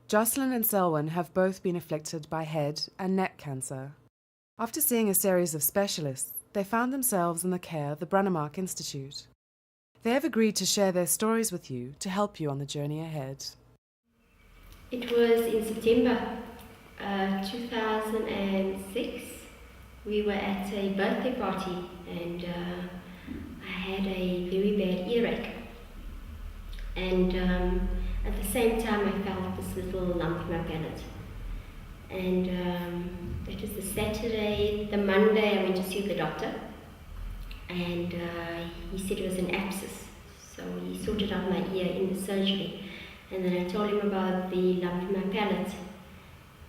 Jocelyn and Selwyn have both been afflicted by head and neck cancer. After seeing a series of specialists, they found themselves in the care of the Brannemark Institute. They have agreed to share their stories with you to help you on the journey ahead. It was in September 2006. We were at a birthday party and I had a very bad earache. And at the same time I felt this little lump in my palate. And it was the Saturday, the Monday I went to see the doctor. And he said it was an abscess. So he sorted out my ear in the surgery. And then I told him about the lump in my palate.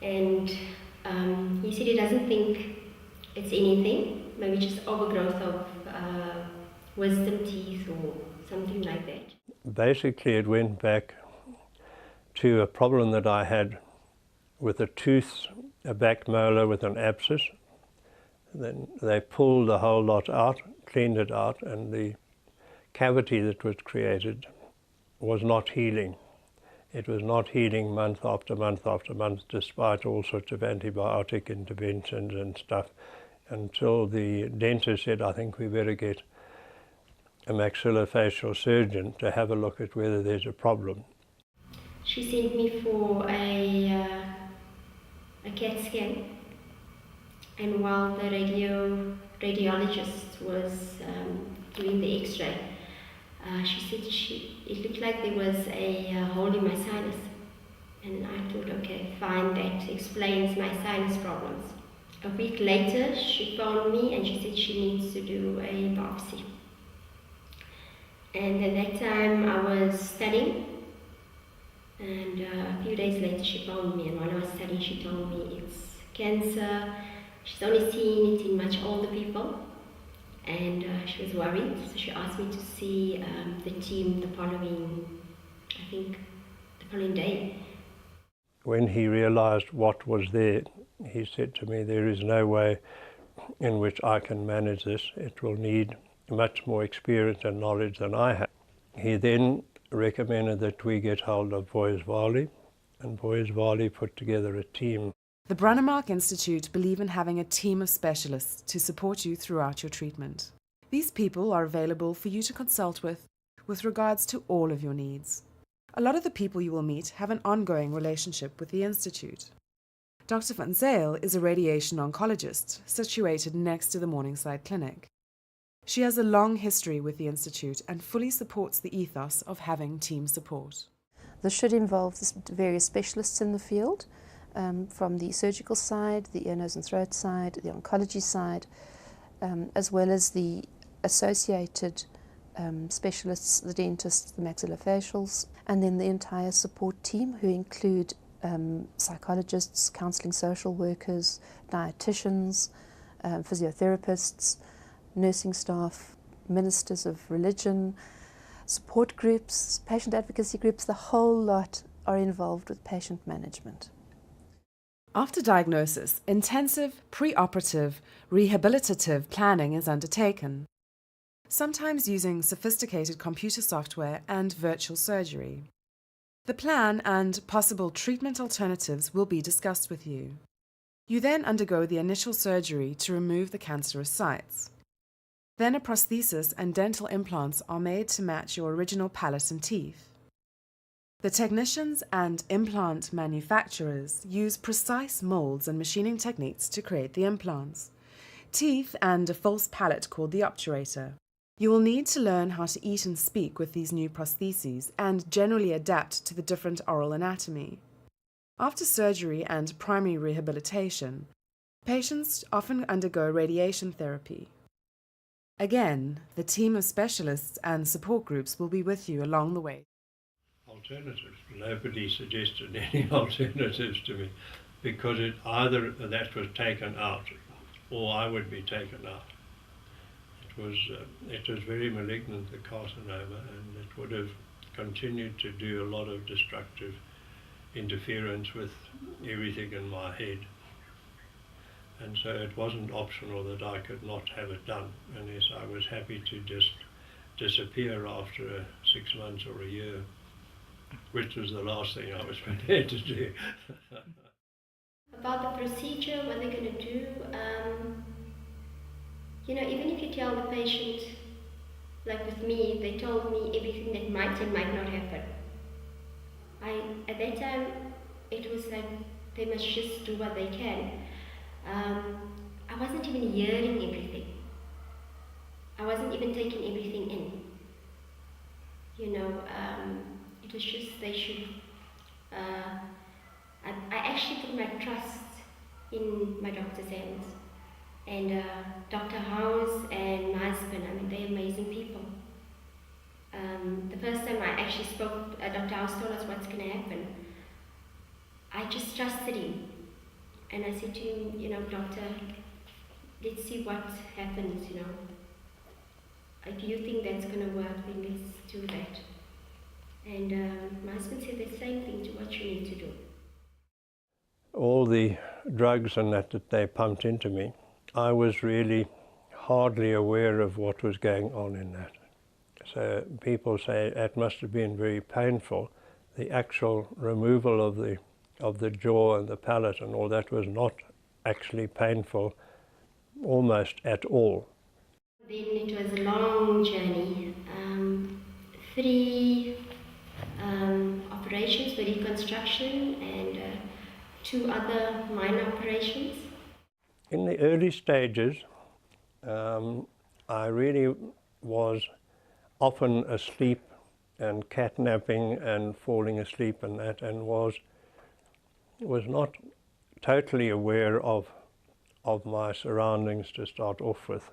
And he said he doesn't think it's anything, maybe just overgrowth of wisdom teeth or something like that. Basically, it went back to a problem that I had with a tooth, a back molar with an abscess. Then they pulled the whole lot out, cleaned it out, and the cavity that was created was not healing. It was not healing month after month after month, despite all sorts of antibiotic interventions and stuff, until the dentist said, I think we better get a maxillofacial surgeon to have a look at whether there's a problem. She sent me for a CAT scan, and while the radiologist was doing the x-ray, she said it looked like there was a hole in my sinus. And I thought, okay, fine, that explains my sinus problems. A week later, she phoned me and she said she needs to do a biopsy. And at that time, I was studying. And a few days later, she phoned me. And while I was studying, she told me it's cancer. She's only seen it in much older people. And she was worried, so she asked me to see the team the following day. When he realized what was there, he said to me, there is no way in which I can manage this. It will need much more experience and knowledge than I have. He then recommended that we get hold of Boys Varley, and Boys Varley put together a team. The Brannemark Institute believe in having a team of specialists to support you throughout your treatment. These people are available for you to consult with regards to all of your needs. A lot of the people you will meet have an ongoing relationship with the Institute. Dr. Van Zyl is a radiation oncologist situated next to the Morningside Clinic. She has a long history with the Institute and fully supports the ethos of having team support. This should involve the various specialists in the field, from the surgical side, the ear, nose and throat side, the oncology side, as well as the associated specialists, the dentists, the maxillofacials, and then the entire support team, who include psychologists, counselling social workers, dietitians, physiotherapists, nursing staff, ministers of religion, support groups, patient advocacy groups. The whole lot are involved with patient management. After diagnosis, intensive preoperative rehabilitative planning is undertaken, sometimes using sophisticated computer software and virtual surgery. The plan and possible treatment alternatives will be discussed with you. You then undergo the initial surgery to remove the cancerous sites. Then a prosthesis and dental implants are made to match your original palate and teeth. The technicians and implant manufacturers use precise molds and machining techniques to create the implants, teeth and a false palate called the obturator. You will need to learn how to eat and speak with these new prostheses and generally adapt to the different oral anatomy. After surgery and primary rehabilitation, patients often undergo radiation therapy. Again, the team of specialists and support groups will be with you along the way. Alternatives. Nobody suggested any alternatives to me, because either that was taken out or I would be taken out. It was very malignant, the carcinoma, and it would have continued to do a lot of destructive interference with everything in my head. And so it wasn't optional that I could not have it done, unless I was happy to just disappear after 6 months or a year. which was the last thing I was prepared to do. About the procedure, what they're going to do, even if you tell the patient, like with me, they told me everything that might and might not happen. At that time, it was like they must just do what they can. I wasn't even hearing everything. I wasn't even taking everything in. It was just they should. I actually put my trust in my doctor's hands. And Dr. House and my husband, they're amazing people. The first time I actually spoke, Dr. House told us what's going to happen. I just trusted him. And I said to him, Doctor, let's see what happens, If you think that's going to work, then let's do that. And my husband said the same thing to what you need to do. All the drugs and that they pumped into me, I was really hardly aware of what was going on in that. So people say it must have been very painful. The actual removal of the jaw and the palate and all that was not actually painful almost at all. Then it was a long journey. 3 operations for reconstruction and 2 other minor operations. In the early stages, I really was often asleep and catnapping and falling asleep and that, and was not totally aware of my surroundings to start off with.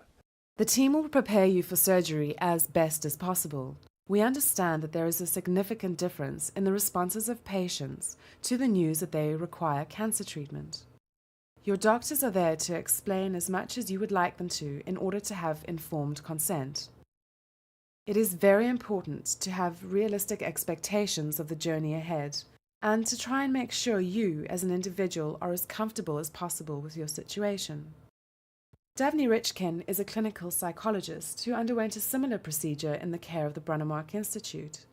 The team will prepare you for surgery as best as possible. We understand that there is a significant difference in the responses of patients to the news that they require cancer treatment. Your doctors are there to explain as much as you would like them to in order to have informed consent. It is very important to have realistic expectations of the journey ahead and to try and make sure you as an individual are as comfortable as possible with your situation. Davni Richkin is a clinical psychologist who underwent a similar procedure in the care of the Brunnemark Institute.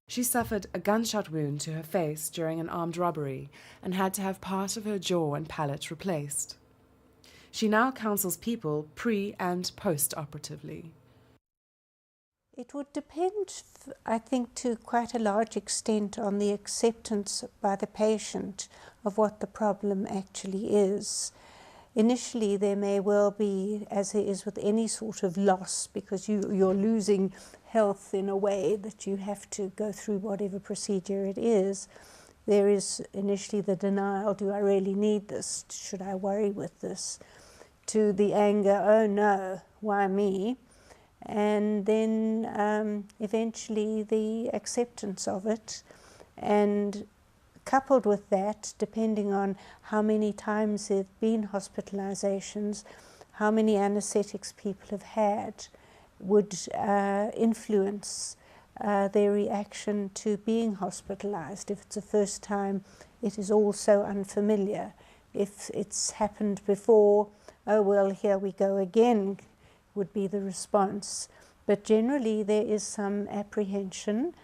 She suffered a gunshot wound to her face during an armed robbery and had to have part of her jaw and palate replaced. She now counsels people pre- and post-operatively. It would depend, I think, to quite a large extent on the acceptance by the patient of what the problem actually is. Initially, there may well be, as there is with any sort of loss, because you're losing health in a way that you have to go through whatever procedure it is. There is initially the denial, do I really need this? Should I worry with this? To the anger, oh no, why me? And then eventually the acceptance of it, and coupled with that, depending on how many times there have been hospitalizations, how many anesthetics people have had, would influence their reaction to being hospitalized. If it's the first time, it is all so unfamiliar. If it's happened before, oh well, here we go again, would be the response. But generally there is some apprehension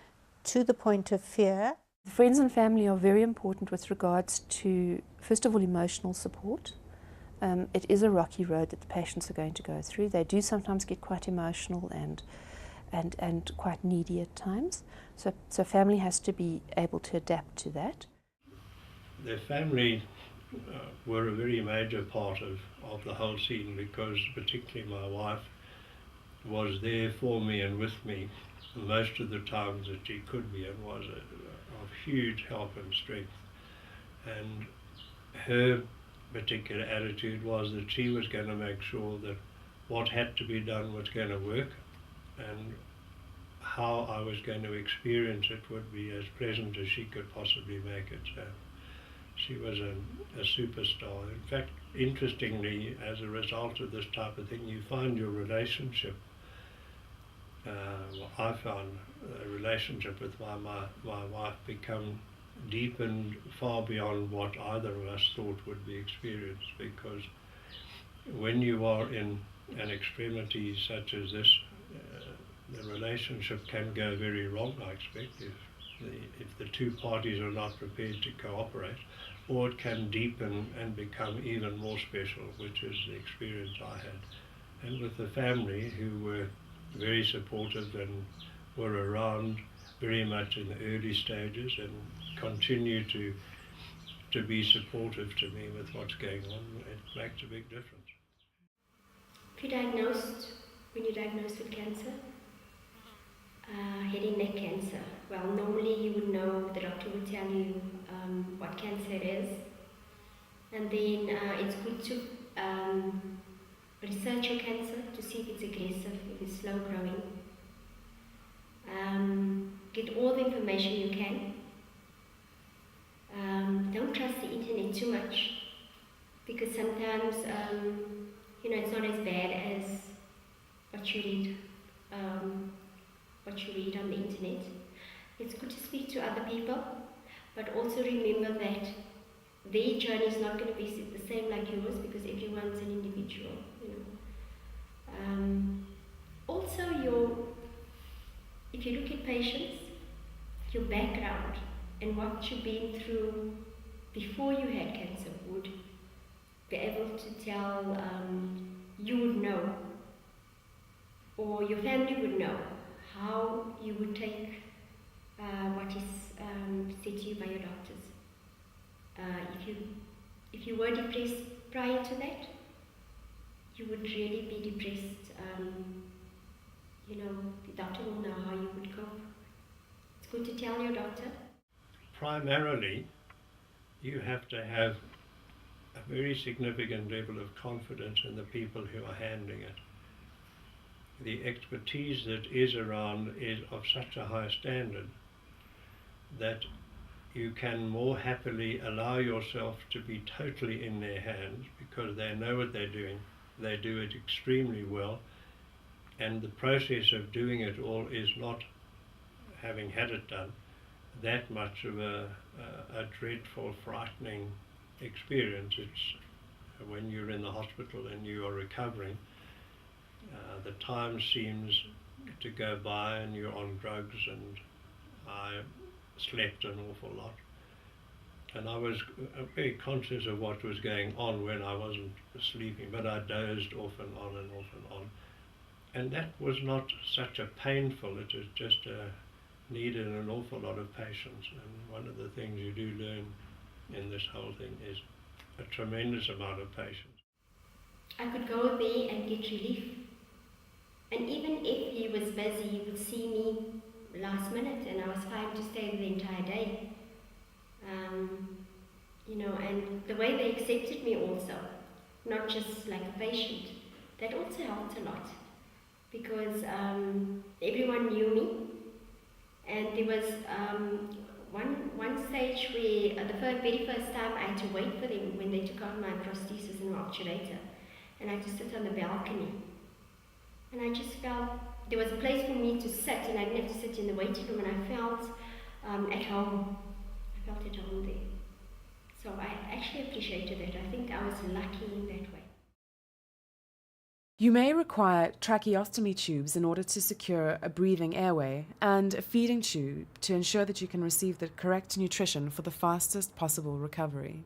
to the point of fear. The friends and family are very important with regards to, first of all, emotional support. It is a rocky road that the patients are going to go through. They do sometimes get quite emotional and quite needy at times. So family has to be able to adapt to that. The family were a very major part of the whole scene, because particularly my wife was there for me and with me most of the times that she could be, and was of huge help and strength. And her particular attitude was that she was going to make sure that what had to be done was going to work, and how I was going to experience it would be as pleasant as she could possibly make it. So she was a superstar. In fact, interestingly, as a result of this type of thing, you find your relationship, I found a relationship with my wife become deepened far beyond what either of us thought would be experienced, because when you are in an extremity such as this, the relationship can go very wrong, I expect, if the two parties are not prepared to cooperate, or it can deepen and become even more special, which is the experience I had. And with the family, who were very supportive and were around very much in the early stages and continue to be supportive to me with what's going on, it makes a big difference. When you're diagnosed with cancer, head and neck cancer, well, normally you would know, the doctor would tell you what cancer it is, and then it's good to research your cancer to see if it's aggressive, if it's slow growing. Get all the information you can. Don't trust the internet too much, because sometimes it's not as bad as what you read on the internet. It's good to speak to other people, but also remember that their journey is not going to be the same like yours, because everyone's an individual. Also, if you look at patients, your background and what you've been through before you had cancer would be able to tell, you would know, or your family would know, how you would take what is said to you by your doctors. If you were depressed prior to that, you would really be depressed. The doctor will know how you would cope. It's good to tell your doctor. Primarily, you have to have a very significant level of confidence in the people who are handling it. The expertise that is around is of such a high standard that you can more happily allow yourself to be totally in their hands, because they know what they're doing. They do it extremely well, and the process of doing it all is not, having had it done, that much of a dreadful, frightening experience. It's when you're in the hospital and you are recovering, the time seems to go by and you're on drugs, and I slept an awful lot. And I was very conscious of what was going on when I wasn't sleeping, but I dozed off and on and off and on. And that was not such a painful, it was just needed an awful lot of patience. And one of the things you do learn in this whole thing is a tremendous amount of patience. I could go there and get relief. And even if he was busy, he would see me last minute, and I was fine to stay the entire day. And the way they accepted me also, not just like a patient, that also helped a lot, because everyone knew me, and there was one stage where the very first time I had to wait for them when they took out my prosthesis and my obturator, and I had to sit on the balcony, and I just felt there was a place for me to sit, and I didn't have to sit in the waiting room, and I felt at home. I felt at home there. So I actually appreciated it. I think I was lucky in that way. You may require tracheostomy tubes in order to secure a breathing airway, and a feeding tube to ensure that you can receive the correct nutrition for the fastest possible recovery.